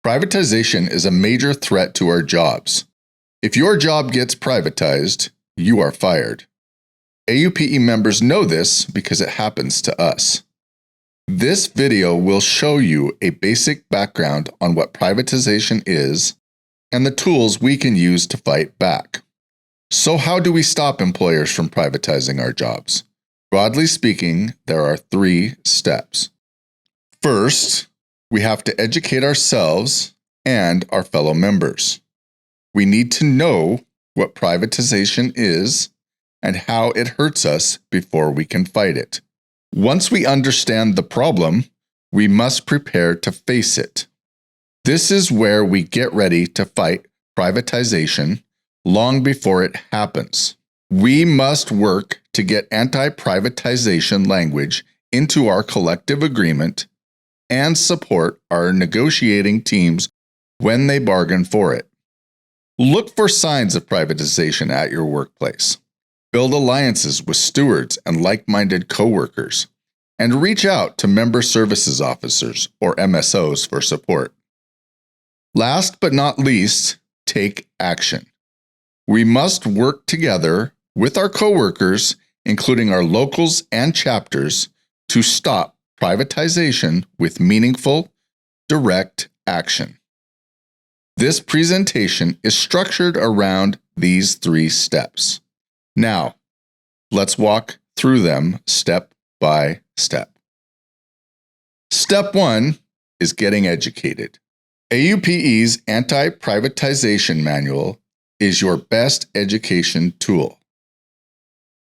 Privatization is a major threat to our jobs. If your job gets privatized, you are fired. AUPE members know this because it happens to us. This video will show you a basic background on what privatization is and the tools we can use to fight back. So how do we stop employers from privatizing our jobs? Broadly speaking, there are 3 steps. First, we have to educate ourselves and our fellow members. We need to know what privatization is and how it hurts us before we can fight it. Once we understand the problem, we must prepare to face it. This is where we get ready to fight privatization long before it happens. We must work to get anti-privatization language into our collective agreement and support our negotiating teams when they bargain for it. Look for signs of privatization at your workplace. Build alliances with stewards and like-minded coworkers, and reach out to member services officers or MSOs for support. Last but not least, take action. We must work together with our coworkers, including our locals and chapters, to stop privatization with meaningful, direct action. This presentation is structured around these 3 steps. Now, let's walk through them step by step. Step 1 is getting educated. AUPE's Anti-Privatization Manual is your best education tool.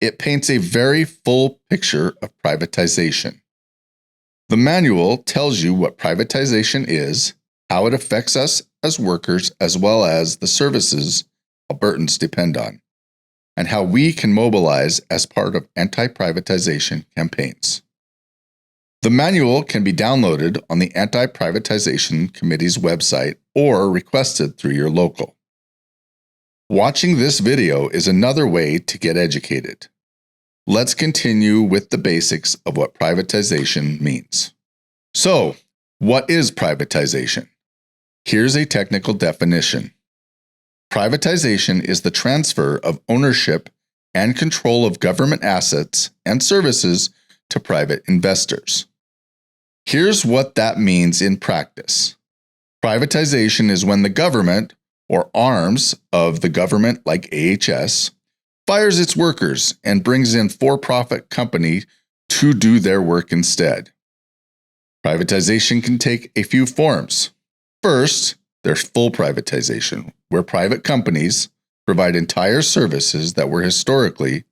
It paints a very full picture of privatization. The manual tells you what privatization is, how it affects us as workers, as well as the services Albertans depend on, and how we can mobilize as part of anti-privatization campaigns. The manual can be downloaded on the Anti-Privatization Committee's website or requested through your local. Watching this video is another way to get educated. Let's continue with the basics of what privatization means. So, what is privatization? Here's a technical definition. Privatization is the transfer of ownership and control of government assets and services to private investors. Here's what that means in practice. Privatization is when the government, or arms of the government like AHS, fires its workers and brings in for-profit company to do their work instead. Privatization can take a few forms. First, there's full privatization, where private companies provide entire services that were historically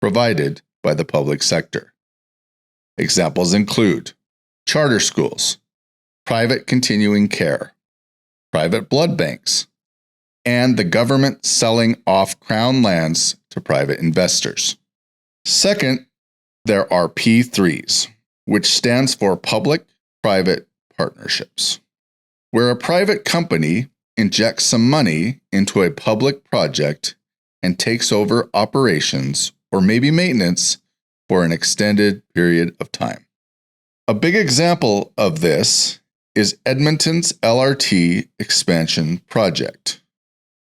provided by the public sector. Examples include charter schools, private continuing care, private blood banks, and the government selling off crown lands to private investors. Second, there are P3s, which stands for public-private partnerships, where a private company injects some money into a public project and takes over operations or maybe maintenance for an extended period of time. A big example of this is Edmonton's LRT expansion project,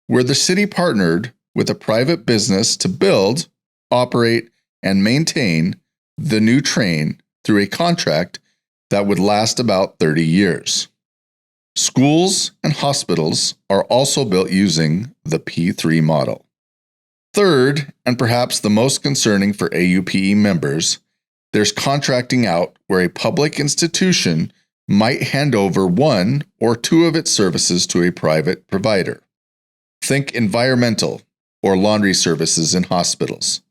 where the city partnered with a private business to build, operate, and maintain the new train through a contract that would last about 30 years. Schools and hospitals are also built using the P3 model. Third, and perhaps the most concerning for AUPE members, there's contracting out, where a public institution might hand over 1 or 2 of its services to a private provider. Think environmental or laundry services in hospitals,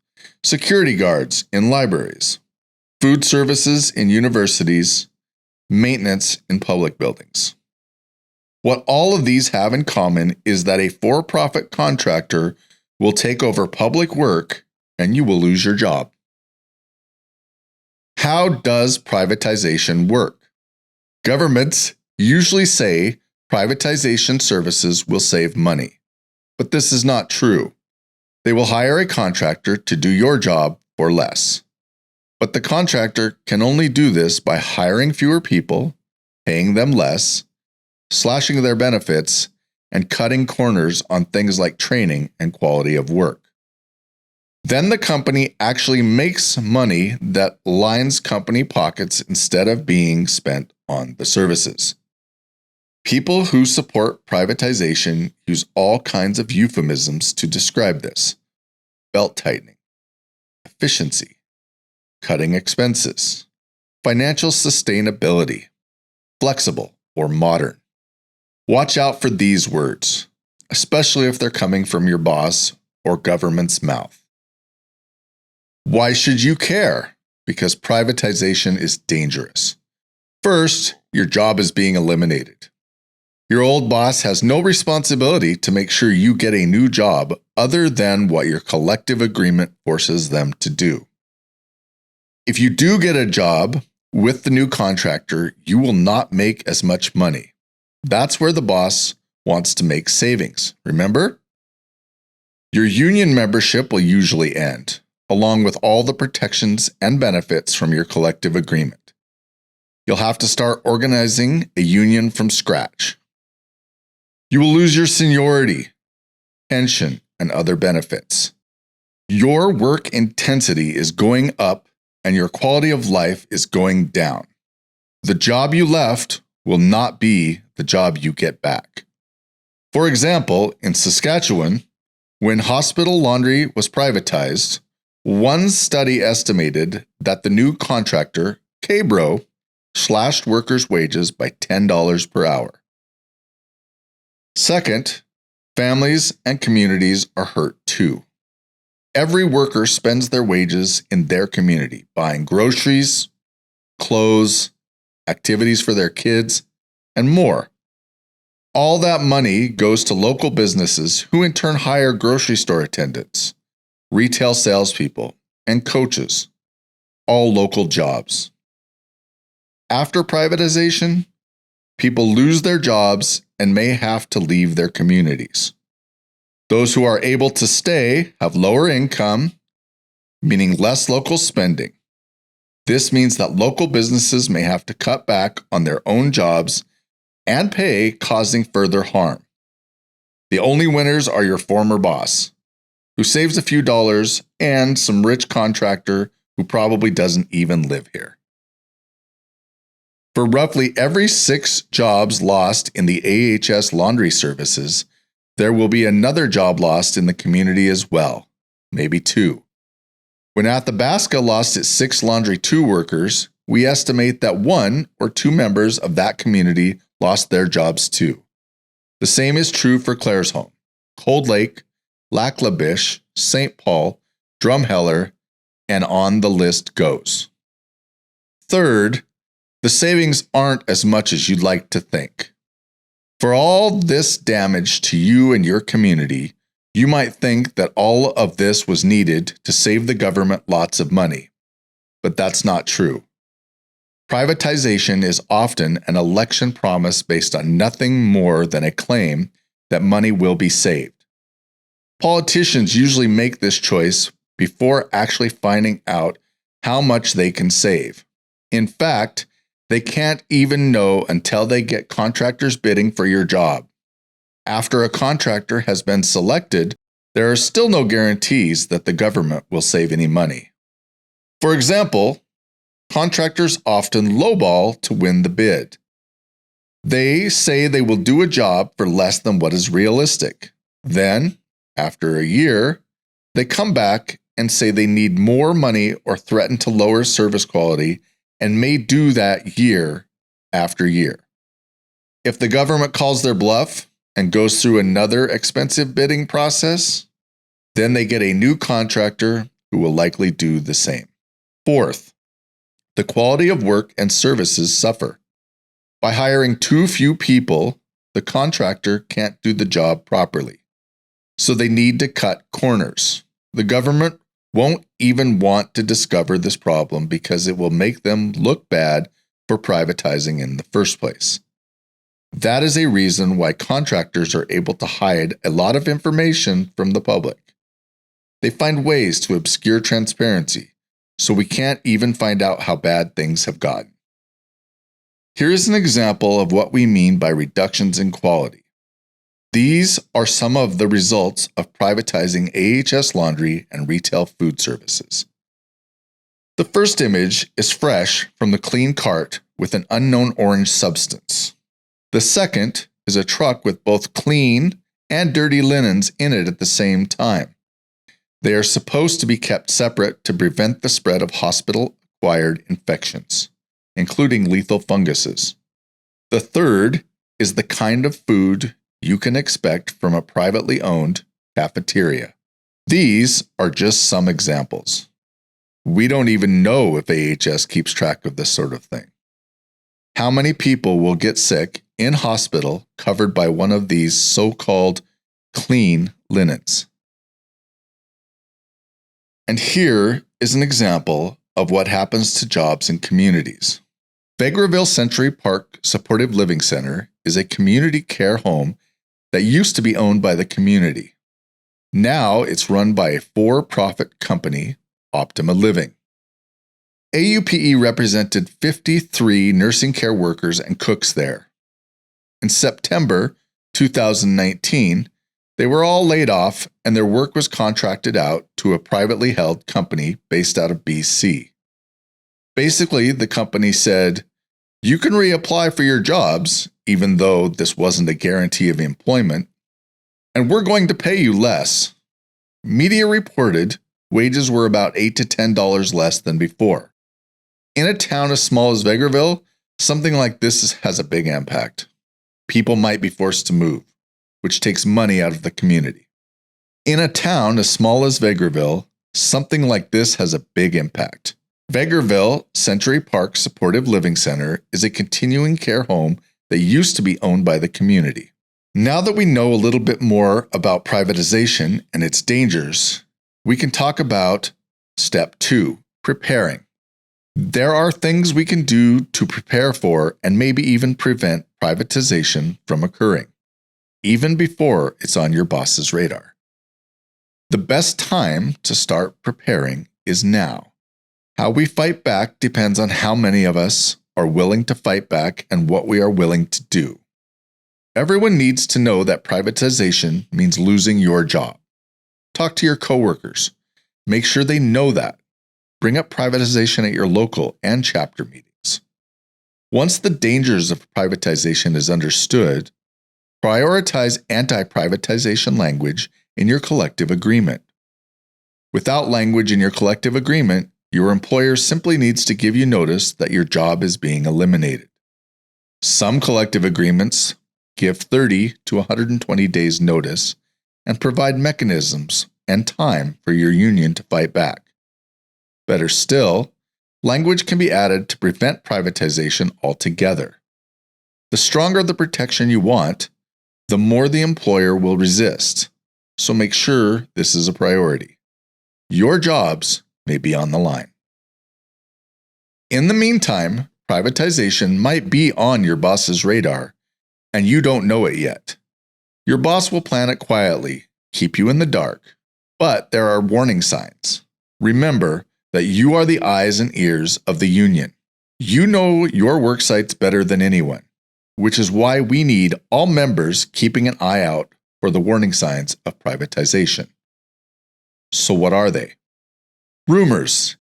security guards in libraries, food services in universities, maintenance in public buildings. What all of these have in common is that a for-profit contractor will take over public work and you will lose your job. How does privatization work? Governments usually say privatization services will save money, but this is not true. They will hire a contractor to do your job for less. But the contractor can only do this by hiring fewer people, paying them less, slashing their benefits, and cutting corners on things like training and quality of work. Then the company actually makes money that lines company pockets instead of being spent on the services. People who support privatization use all kinds of euphemisms to describe this: belt-tightening, efficiency, cutting expenses, financial sustainability, flexible or modern. Watch out for these words, especially if they're coming from your boss or government's mouth. Why should you care? Because privatization is dangerous. First, your job is being eliminated. Your old boss has no responsibility to make sure you get a new job other than what your collective agreement forces them to do. If you do get a job with the new contractor, you will not make as much money. That's where the boss wants to make savings, remember? Your union membership will usually end, along with all the protections and benefits from your collective agreement. You'll have to start organizing a union from scratch. You will lose your seniority, pension, and other benefits. Your work intensity is going up and your quality of life is going down. The job you left will not be the job you get back. For example, in Saskatchewan, when hospital laundry was privatized, one study estimated that the new contractor, K-Bro, slashed workers' wages by $10 per hour. Second, families and communities are hurt too. Every worker spends their wages in their community, buying groceries, clothes, activities for their kids, and more. All that money goes to local businesses who in turn hire grocery store attendants, retail salespeople, and coaches, all local jobs. After privatization, people lose their jobs and may have to leave their communities. Those who are able to stay have lower income, meaning less local spending. This means that local businesses may have to cut back on their own jobs and pay, causing further harm. The only winners are your former boss, who saves a few dollars, and some rich contractor who probably doesn't even live here. For roughly every 6 jobs lost in the AHS laundry services, there will be another job lost in the community as well, maybe 2. When Athabasca lost its 6 Laundry 2 workers, we estimate that 1 or 2 members of that community lost their jobs too. The same is true for Claresholm, Cold Lake, Lac La Biche, St. Paul, Drumheller, and on the list goes. Third, the savings aren't as much as you'd like to think. For all this damage to you and your community, you might think that all of this was needed to save the government lots of money. But that's not true. Privatization is often an election promise based on nothing more than a claim that money will be saved. Politicians usually make this choice before actually finding out how much they can save. In fact, they can't even know until they get contractors bidding for your job. After a contractor has been selected, there are still no guarantees that the government will save any money. For example, contractors often lowball to win the bid. They say they will do a job for less than what is realistic. Then, after a year, they come back and say they need more money or threaten to lower service quality, and may do that year after year. If the government calls their bluff and goes through another expensive bidding process, then they get a new contractor who will likely do the same. Fourth, the quality of work and services suffer. By hiring too few people, the contractor can't do the job properly. So they need to cut corners. The government won't even want to discover this problem because it will make them look bad for privatizing in the first place. That is a reason why contractors are able to hide a lot of information from the public. They find ways to obscure transparency, so we can't even find out how bad things have gotten. Here is an example of what we mean by reductions in quality. These are some of the results of privatizing AHS Laundry and retail food services. The first image is fresh from the clean cart with an unknown orange substance. The second is a truck with both clean and dirty linens in it at the same time. They are supposed to be kept separate to prevent the spread of hospital-acquired infections, including lethal funguses. The third is the kind of food you can expect from a privately owned cafeteria. These are just some examples. We don't even know if AHS keeps track of this sort of thing. How many people will get sick in hospital covered by one of these so-called clean linens? And here is an example of what happens to jobs in communities. Vegreville Century Park Supportive Living Center is a community care home that used to be owned by the community. Now it's run by a for-profit company, Optima Living. AUPE represented 53 nursing care workers and cooks there. In September 2019, they were all laid off and their work was contracted out to a privately held company based out of BC. Basically, the company said, "You can reapply for your jobs, even though this wasn't a guarantee of employment, and we're going to pay you less." Media reported wages were about $8 to $10 less than before. In a town as small as Vegreville, something like this has a big impact. People might be forced to move, which takes money out of the community. In a town as small as Vegreville, something like this has a big impact. Vegreville Century Park Supportive Living Center is a continuing care home that used to be owned by the community. Now that we know a little bit more about privatization and its dangers, we can talk about step 2, preparing. There are things we can do to prepare for and maybe even prevent privatization from occurring, even before it's on your boss's radar. The best time to start preparing is now. How we fight back depends on how many of us are willing to fight back and what we are willing to do. Everyone needs to know that privatization means losing your job. Talk to your coworkers. Make sure they know that. Bring up privatization at your local and chapter meetings. Once the dangers of privatization is understood, prioritize anti-privatization language in your collective agreement. Without language in your collective agreement, your employer simply needs to give you notice that your job is being eliminated. Some collective agreements give 30 to 120 days notice and provide mechanisms and time for your union to fight back. Better still, language can be added to prevent privatization altogether. The stronger the protection you want, the more the employer will resist. So make sure this is a priority. Your jobs may be on the line. In the meantime, privatization might be on your boss's radar, and you don't know it yet. Your boss will plan it quietly, keep you in the dark, but there are warning signs. Remember that you are the eyes and ears of the union. You know your work sites better than anyone, which is why we need all members keeping an eye out for the warning signs of privatization. So what are they? Rumors.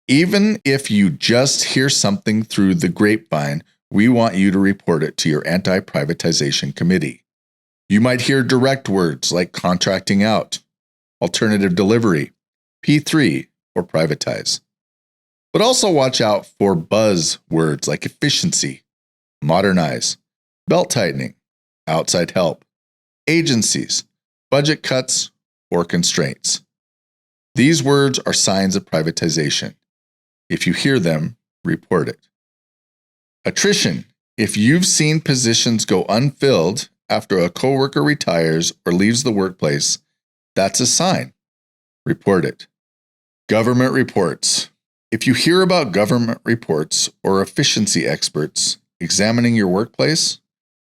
Even if you just hear something through the grapevine, we want you to report it to your anti-privatization committee. You might hear direct words like contracting out, alternative delivery, P3, or privatize. But also watch out for buzz words like efficiency, modernize, belt tightening, outside help, agencies, budget cuts, or constraints. These words are signs of privatization. If you hear them, report it. Attrition. If you've seen positions go unfilled after a coworker retires or leaves the workplace, that's a sign. Report it. Government reports. If you hear about government reports or efficiency experts examining your workplace,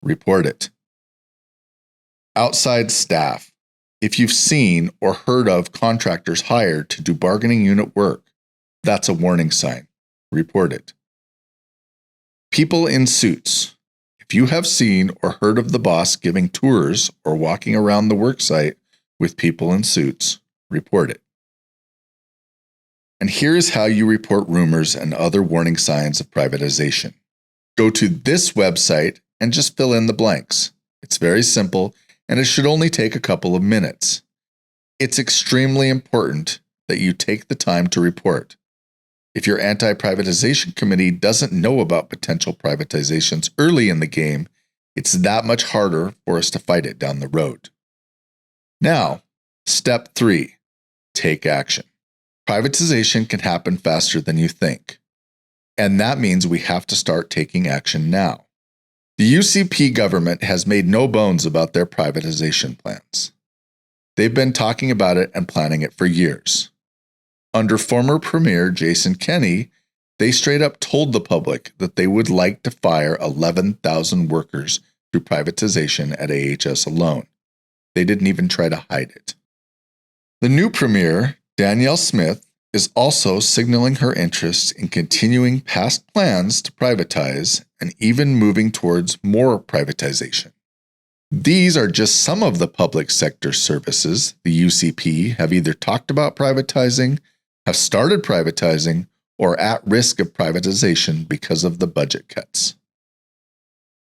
report it. Outside staff. If you've seen or heard of contractors hired to do bargaining unit work, that's a warning sign. Report it. People in suits. If you have seen or heard of the boss giving tours or walking around the worksite with people in suits, report it. And here is how you report rumors and other warning signs of privatization. Go to this website and just fill in the blanks. It's very simple, and it should only take a couple of minutes. It's extremely important that you take the time to report. If your anti-privatization committee doesn't know about potential privatizations early in the game, it's that much harder for us to fight it down the road. Now, step 3, take action. Privatization can happen faster than you think. And that means we have to start taking action now. The UCP government has made no bones about their privatization plans. They've been talking about it and planning it for years. Under former Premier Jason Kenney, they straight up told the public that they would like to fire 11,000 workers through privatization at AHS alone. They didn't even try to hide it. The new Premier, Danielle Smith, is also signaling her interest in continuing past plans to privatize and even moving towards more privatization. These are just some of the public sector services the UCP have either talked about privatizing, have started privatizing, or are at risk of privatization because of the budget cuts.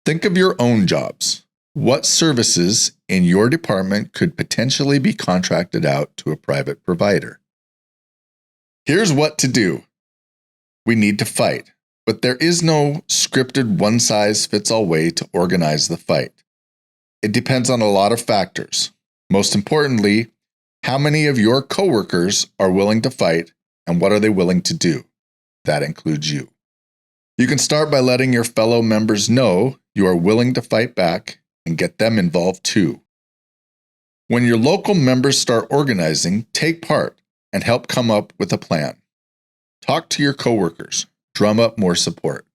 Think of your own jobs. What services in your department could potentially be contracted out to a private provider? Here's what to do. We need to fight, but there is no scripted one-size-fits-all way to organize the fight. It depends on a lot of factors. Most importantly, how many of your coworkers are willing to fight and what are they willing to do? That includes you. You can start by letting your fellow members know you are willing to fight back and get them involved too. When your local members start organizing, take part and help come up with a plan. Talk to your coworkers, drum up more support.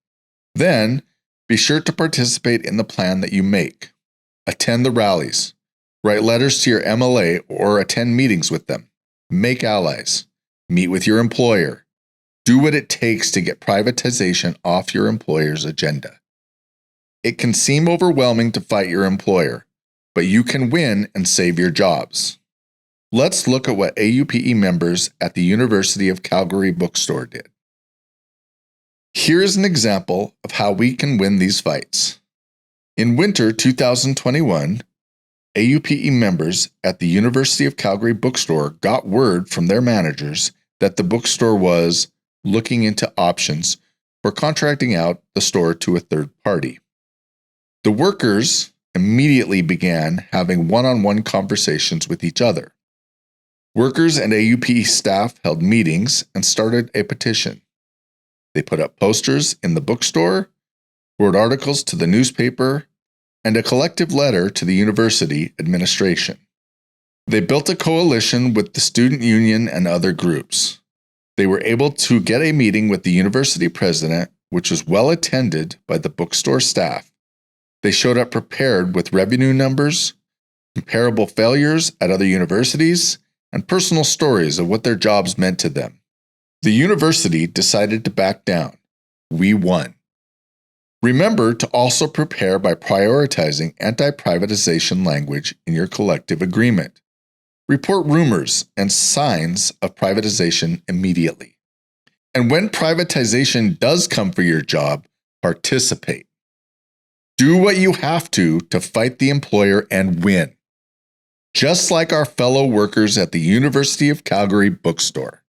Then, be sure to participate in the plan that you make. Attend the rallies, write letters to your MLA or attend meetings with them. Make allies, meet with your employer. Do what it takes to get privatization off your employer's agenda. It can seem overwhelming to fight your employer, but you can win and save your jobs. Let's look at what AUPE members at the University of Calgary bookstore did. Here's an example of how we can win these fights. In winter 2021, AUPE members at the University of Calgary bookstore got word from their managers that the bookstore was looking into options for contracting out the store to a third party. The workers immediately began having one-on-one conversations with each other. Workers and AUPE staff held meetings and started a petition. They put up posters in the bookstore, wrote articles to the newspaper, and a collective letter to the university administration. They built a coalition with the student union and other groups. They were able to get a meeting with the university president, which was well attended by the bookstore staff. They showed up prepared with revenue numbers, comparable failures at other universities, and personal stories of what their jobs meant to them. The university decided to back down. We won. Remember to also prepare by prioritizing anti-privatization language in your collective agreement. Report rumors and signs of privatization immediately. And when privatization does come for your job, participate. Do what you have to fight the employer and win. Just like our fellow workers at the University of Calgary bookstore.